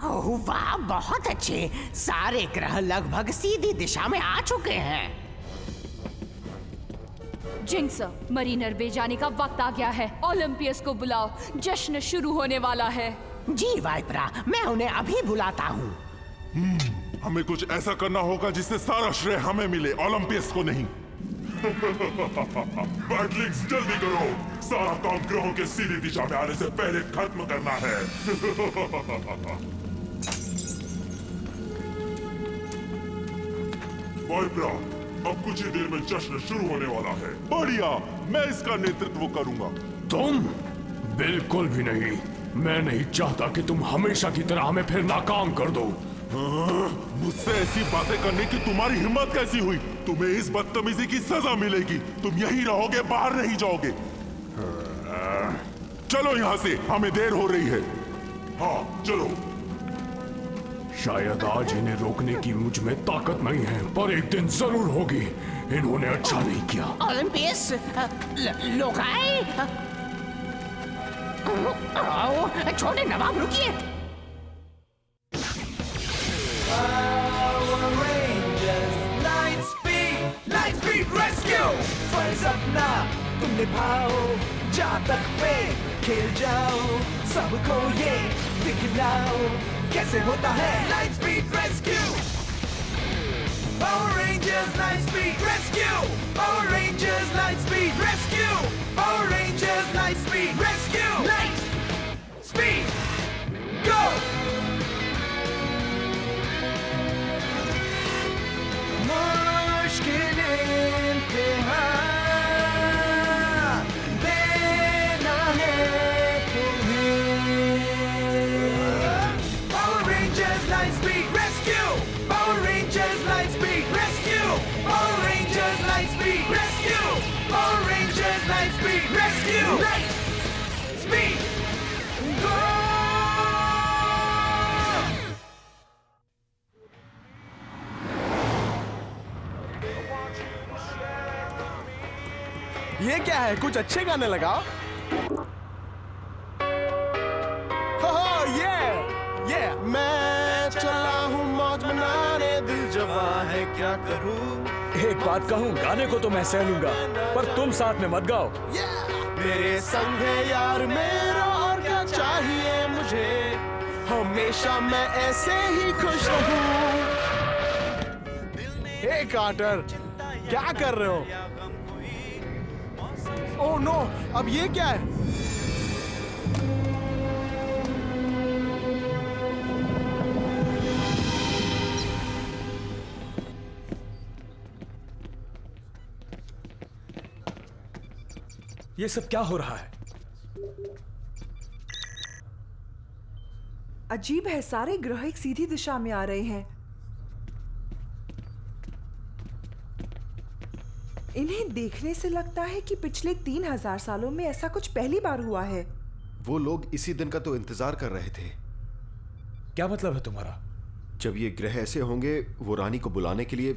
ओह वाह, बहुत अच्छे। सारे ग्रह लगभग सीधी दिशा में आ चुके हैं। जिंक्स, मरीनर बे जाने का वक्त आ गया है। ओलंपियस को बुलाओ, जश्न शुरू होने वाला है। जी वाइपरा, मैं उन्हें अभी बुलाता हूँ। हमें कुछ ऐसा करना होगा जिससे सारा श्रेय हमें मिले, ओलंपियस को नहीं। बैटलिंग्स, जल्दी करो, सारा काम ग्रहों के सीधी दिशा में आने से पहले खत्म करना है। वाइपरा, अब कुछ ही देर में जश्न शुरू होने वाला है। बढ़िया, मैं इसका नेतृत्व करूंगा। तुम? बिल्कुल भी नहीं। मैं नहीं चाहता कि तुम हमेशा की तरह हमें फिर नाकाम कर दो। मुझसे ऐसी बातें करने की तुम्हारी हिम्मत कैसी हुई? तुम्हें इस बदतमीजी की सजा मिलेगी। तुम यहीं रहोगे, बाहर नहीं जाओगे। चलो यहाँ से, हमें देर हो रही है। हाँ चलो। शायद आज इन्हें रोकने की मुझ में ताकत नहीं है, पर एक दिन जरूर होगी। इन्होंने अच्छा नहीं किया। ओलंपियस, लोग आए। छोटे नवाब, रुकिए। फर्ज अपना तुम निभाओ, जातक पे खेल जाओ, सबको ये दिखलाओ कैसे होता है light speed rescue. Power rangers light speed rescue, power rangers light speed rescue, power rangers light speed rescue. Light speed go. मुश्किल इम्तिहान देना है तुम्हें। Power rangers light speed rescue, power rangers light speed rescue, power rangers light speed rescue, power rangers light speed rescue. Light speed go. ये क्या है? कुछ अच्छे गाने लगाओ। ये मैं चला हूँ मौज मनाने, दिल जवां है क्या करूँ। एक बात कहूँ, गाने को तो मैं सह लूंगा, पर तुम साथ में मत गाओ। मेरे संग है यार मेरा, और क्या चाहिए मुझे, हमेशा मैं ऐसे ही खुश रहूँ। हे कार्टर, क्या कर रहे हो? ओह नो, अब ये क्या है? ये सब क्या हो रहा है? अजीब है, सारे ग्रह एक सीधी दिशा में आ रहे हैं। इन्हें देखने से लगता है कि पिछले 3000 सालों में ऐसा कुछ पहली बार हुआ है। वो लोग इसी दिन का तो इंतजार कर रहे थे। क्या मतलब है तुम्हारा? जब ये ग्रह ऐसे होंगे, वो रानी को बुलाने के लिए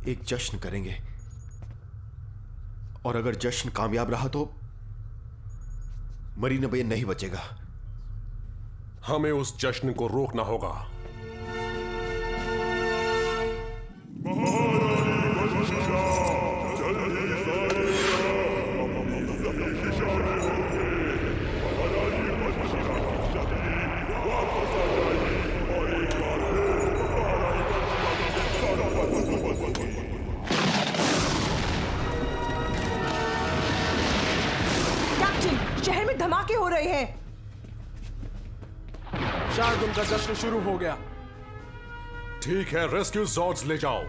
एक जश्न करेंगे, और अगर जश्न कामयाब रहा तो मरीना बे नहीं बचेगा। हमें उस जश्न को रोकना होगा। शहर में धमाके हो रहे हैं। शायद उनका जश्न शुरू हो गया। ठीक है, रेस्क्यू जॉर्ड्स ले जाओ।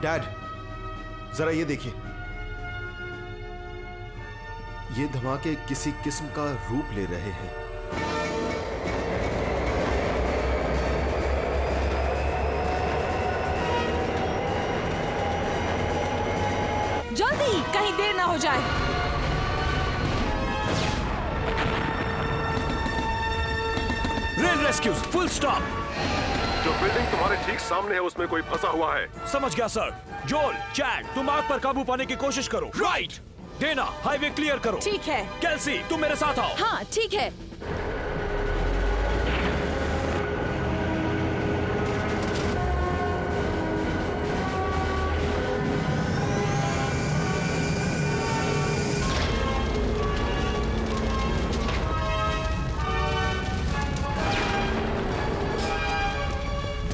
डैड, जरा ये देखिए, ये धमाके किसी किस्म का रूप ले रहे हैं। जल्दी, कहीं देर ना हो जाए। Rail rescues, full stop. जो बिल्डिंग तुम्हारे ठीक सामने है उसमें कोई फंसा हुआ है। समझ गया सर। जोल, चैट, तुम आग पर काबू पाने की कोशिश करो। राइट। देना, हाईवे क्लियर करो। ठीक है। केल्सी, तुम मेरे साथ आओ। हाँ ठीक है।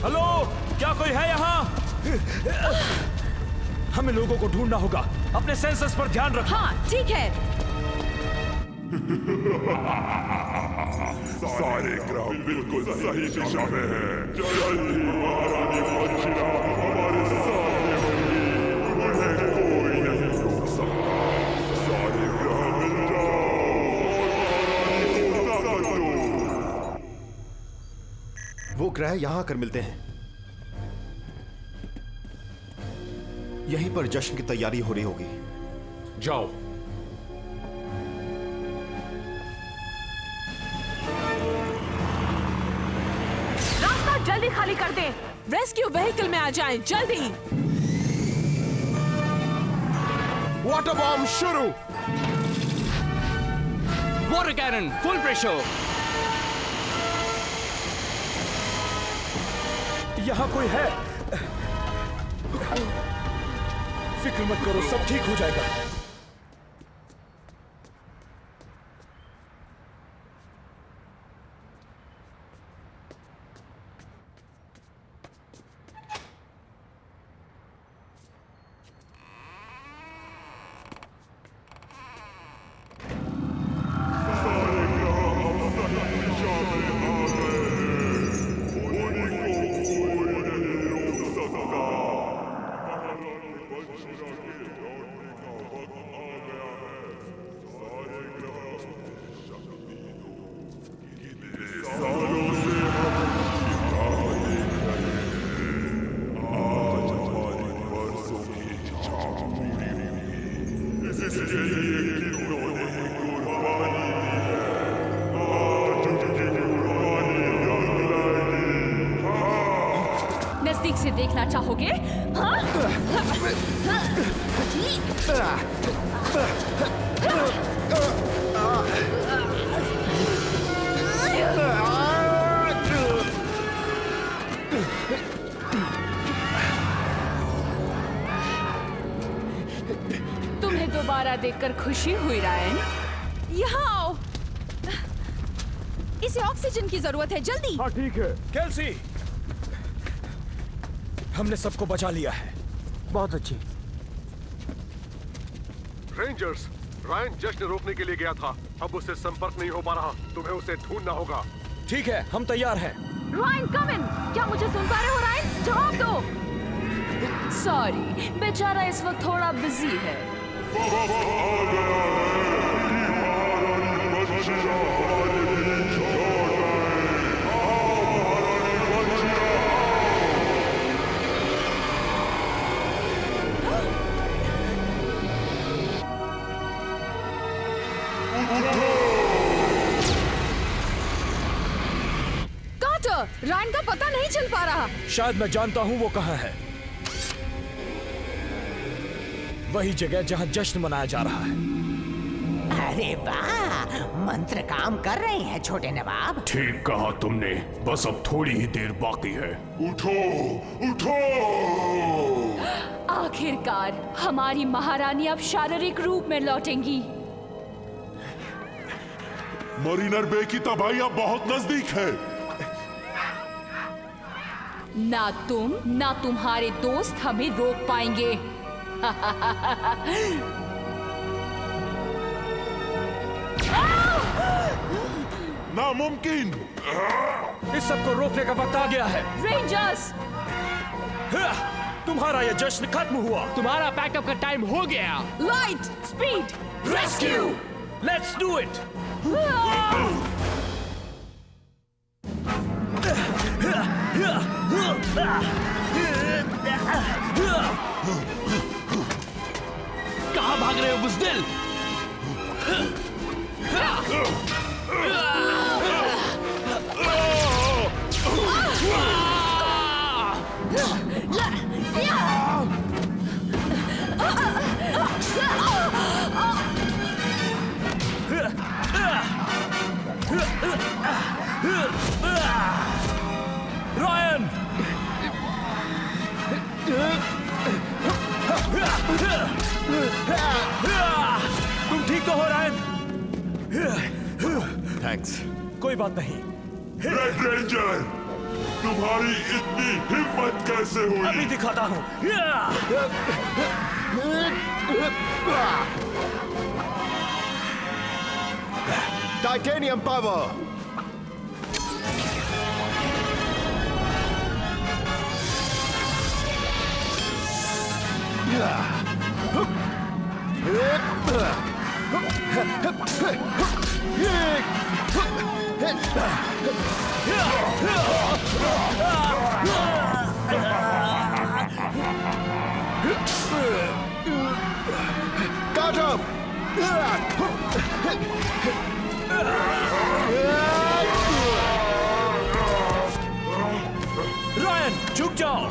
हेलो, क्या कोई है यहाँ? हमें लोगों को ढूंढना होगा। अपने सेंसर्स पर ध्यान रखो। हाँ ठीक है। सारे ग्रह बिल्कुल सही दिशा में हैं। जल्द ही महारानी वंशिला हमारे सामने होगी। उन्हें कोई नहीं रोक सकता। सारे ग्रह मिल जाओ और महारानी को ताकत दो। वो ग्रह यहाँ आकर मिलते हैं। यहीं पर जश्न की तैयारी हो रही होगी। जाओ। रास्ता जल्दी खाली कर दें। रेस्क्यू व्हीकल में आ जाएं, जल्दी। वाटर बॉम्ब शुरू। Water cannon full pressure. यहाँ कोई है? फिक्र मत करो, सब ठीक हो जाएगा। नजदीक से देखना चाहोगे? हाँ? तुम्हें दोबारा देखकर खुशी हुई रायन? यहाँ आओ। इसे ऑक्सीजन की जरूरत है, जल्दी। हाँ ठीक है। केल्सी, हमने सबको बचा लिया है। बहुत अच्छी। रेंजर्स, रायन जश्न रोकने के लिए गया था। अब उससे संपर्क नहीं हो पा रहा। तुम्हें उसे ढूंढना होगा। ठीक है, हम तैयार हैं। रायन कम इन। क्या मुझे सुन पा रहे हो रायन? जवाब दो। सॉरी, बेचारा इस वक्त थोड़ा बिजी है। कार्टर, रायन का पता नहीं चल पा रहा। शायद मैं जानता हूँ वो कहाँ है। वही जगह जहाँ जश्न मनाया जा रहा है। अरे वाह, मंत्र काम कर रहे हैं छोटे नवाब। ठीक कहा तुमने। बस अब थोड़ी ही देर बाकी है। उठो, उठो। आखिरकार हमारी महारानी अब शारीरिक रूप में लौटेंगी। मरीनर बे की तबाही अब बहुत नजदीक है। ना तुम ना तुम्हारे दोस्त हमें रोक पाएंगे। नामुमकिन। इस सब को रोकने का वक्त आ गया है। रेंजर्स, तुम्हारा यह जश्न खत्म हुआ। तुम्हारा बैकअप का टाइम हो गया। Light, speed, rescue, let's do it. कहाँ भाग रहे हो बुज़दिल? तो हो रायन। थैंक्स। कोई बात नहीं। रेड रेंजर, तुम्हारी इतनी हिम्मत कैसे हुई? अभी दिखाता हूँ। Titanium power. Got him! Ryan, झुक जाओ।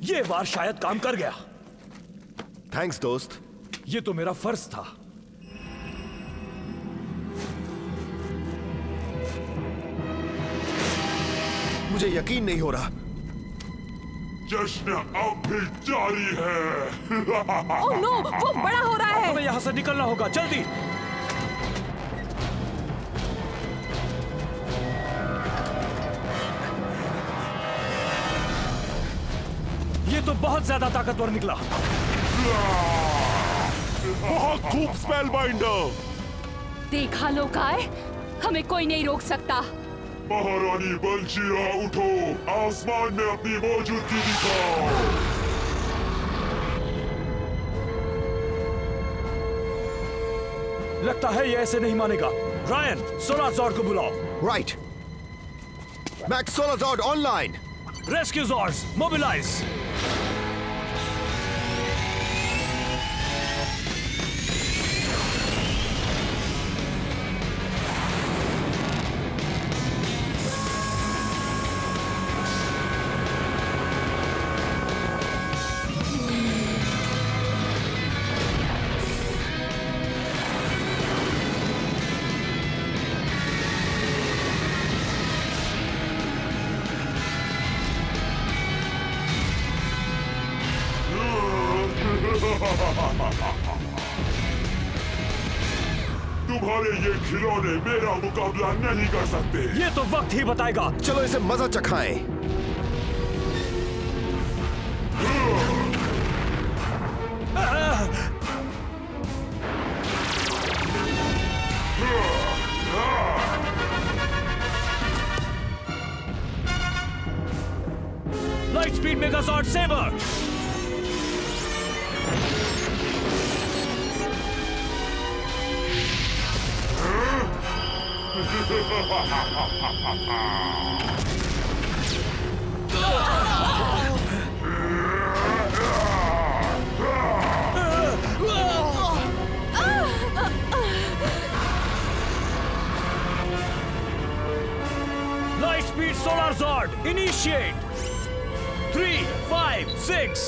ये वार शायद काम कर गया। थैंक्स दोस्त। ये तो मेरा फर्ज था। मुझे यकीन नहीं हो रहा। जश्न अब भी जारी है। ओह नो, वो बड़ा हो रहा है। हमें यहाँ से निकलना होगा, जल्दी। ये तो बहुत ज्यादा ताकतवर निकला। बहुत खूब स्पेल बाइंडर। देखा लोकाय, हमें कोई नहीं रोक सकता। महारानी बंशीरा, उठो, आसमान में अपनी मौजूदगी दिखाओ। लगता है ये ऐसे नहीं मानेगा। रायन, सोलाज़ॉर्ड को बुलाओ। Right. Max solarzord online. Rescue zords mobilise. तुम्हारे ये खिलौने मेरा मुकाबला नहीं कर सकते। ये तो वक्त ही बताएगा। चलो इसे मजा चखाएं। Light speed megazord sabre. Light speed solar zord initiate. 3, 5, 6.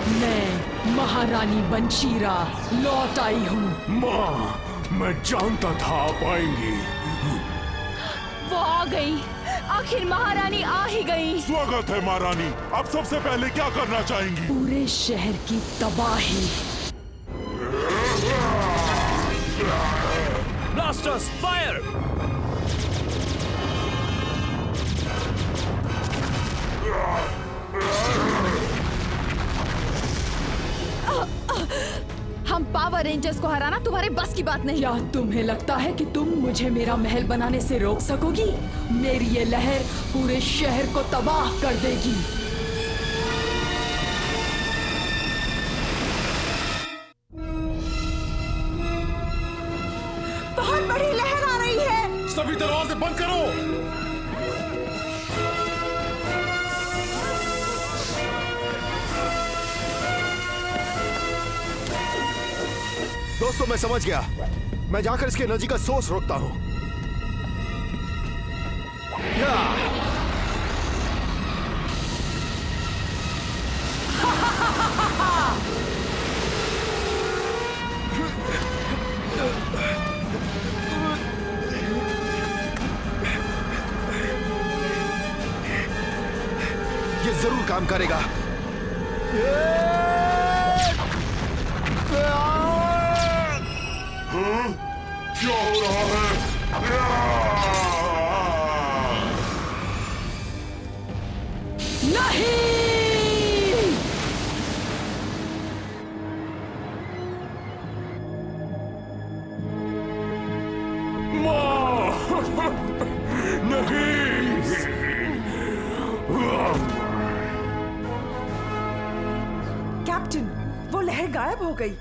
मैं महारानी बंशीरा लौट आई हूँ। माँ, मैं जानता था आप आएंगी। वो आ गई, आखिर महारानी आ ही गई। स्वागत है महारानी। अब सबसे पहले क्या करना चाहेंगी? पूरे शहर की तबाही। Blasters fire. हम पावर रेंजर्स को हराना तुम्हारे बस की बात नहीं। क्या तुम्हें लगता है कि तुम मुझे मेरा महल बनाने से रोक सकोगी? मेरी ये लहर पूरे शहर को तबाह कर देगी। बहुत बड़ी लहर आ रही है। सभी दरवाजे बंद करो। दोस्तों मैं समझ गया। मैं जाकर इसकी एनर्जी का सोर्स रोकता हूं। ये जरूर काम करेगा। क्या हो रहा है? नहीं! कैप्टन, वो लहर गायब हो गई।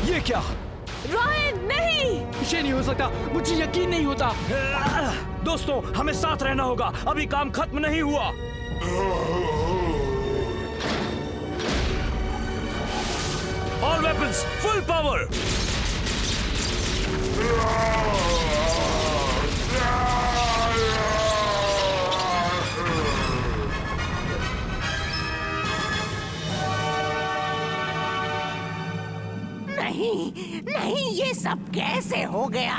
ये क्या? रायन नहीं! ये नहीं हो सकता, मुझे यकीन नहीं होता। दोस्तों, हमें साथ रहना होगा, अभी काम खत्म नहीं हुआ। All weapons full power. नहीं, ये सब कैसे हो गया?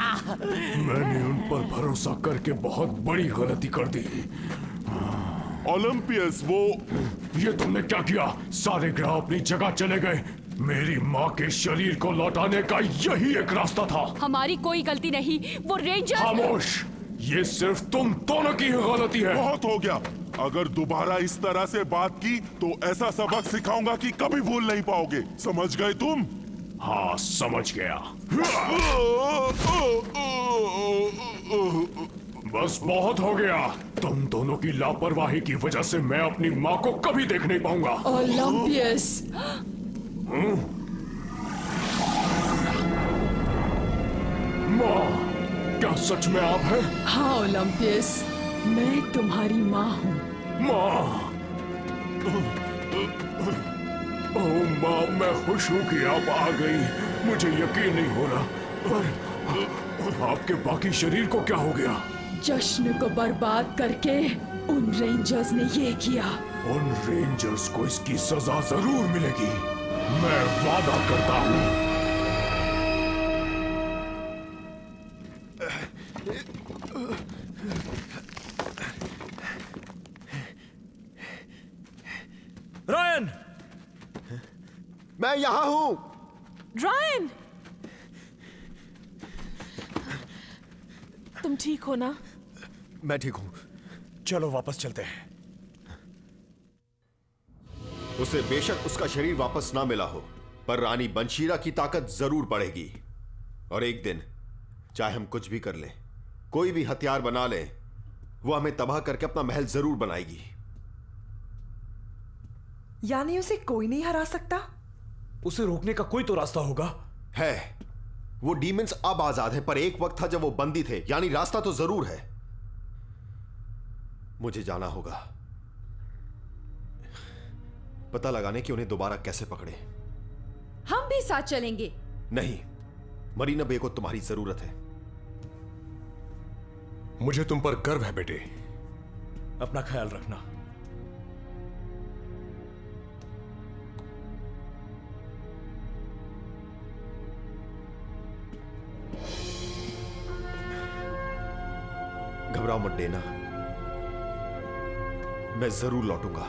मैंने उन पर भरोसा करके बहुत बड़ी गलती कर दी। ओलंपियस, वो ये तुमने क्या किया? सारे ग्रह अपनी जगह चले गए। मेरी माँ के शरीर को लौटाने का यही एक रास्ता था। हमारी कोई गलती नहीं, वो रेंजर। खामोश! ये सिर्फ तुम दोनों की ही गलती है। बहुत हो गया। अगर दोबारा इस तरह से बात की तो ऐसा सबक सिखाऊंगा कि कभी भूल नहीं पाओगे। समझ गए तुम? हाँ, समझ गया। बस बहुत हो गया। तुम दोनों की लापरवाही की वजह से मैं अपनी माँ को कभी देख नहीं पाऊंगा। ओलंपियस! माँ, क्या सच में आप हैं? हाँ ओलंपियस, मैं तुम्हारी माँ हूँ। माँ! ओह माँ, मैं खुश हूँ कि आप आ गई। मुझे यकीन नहीं हो रहा, पर आपके बाकी शरीर को क्या हो गया? जश्न को बर्बाद करके उन रेंजर्स ने ये किया। उन रेंजर्स को इसकी सजा जरूर मिलेगी, मैं वादा करता हूँ। रायन! मैं यहां हूं। रायन! तुम ठीक हो ना? मैं ठीक हूं। चलो वापस चलते हैं। उसे बेशक उसका शरीर वापस ना मिला हो, पर रानी बंशीरा की ताकत जरूर बढ़ेगी। और एक दिन चाहे हम कुछ भी कर लें, कोई भी हथियार बना लें, वो हमें तबाह करके अपना महल जरूर बनाएगी। यानी उसे कोई नहीं हरा सकता? उसे रोकने का कोई तो रास्ता होगा। है। वो डीमंस अब आजाद हैं, पर एक वक्त था जब वो बंदी थे। यानी रास्ता तो जरूर है। मुझे जाना होगा, पता लगाने कि उन्हें दोबारा कैसे पकड़े। हम भी साथ चलेंगे। नहीं, मरीना बे को तुम्हारी जरूरत है। मुझे तुम पर गर्व है बेटे। अपना ख्याल रखना। घबराओ मत डेना, मैं जरूर लौटूंगा।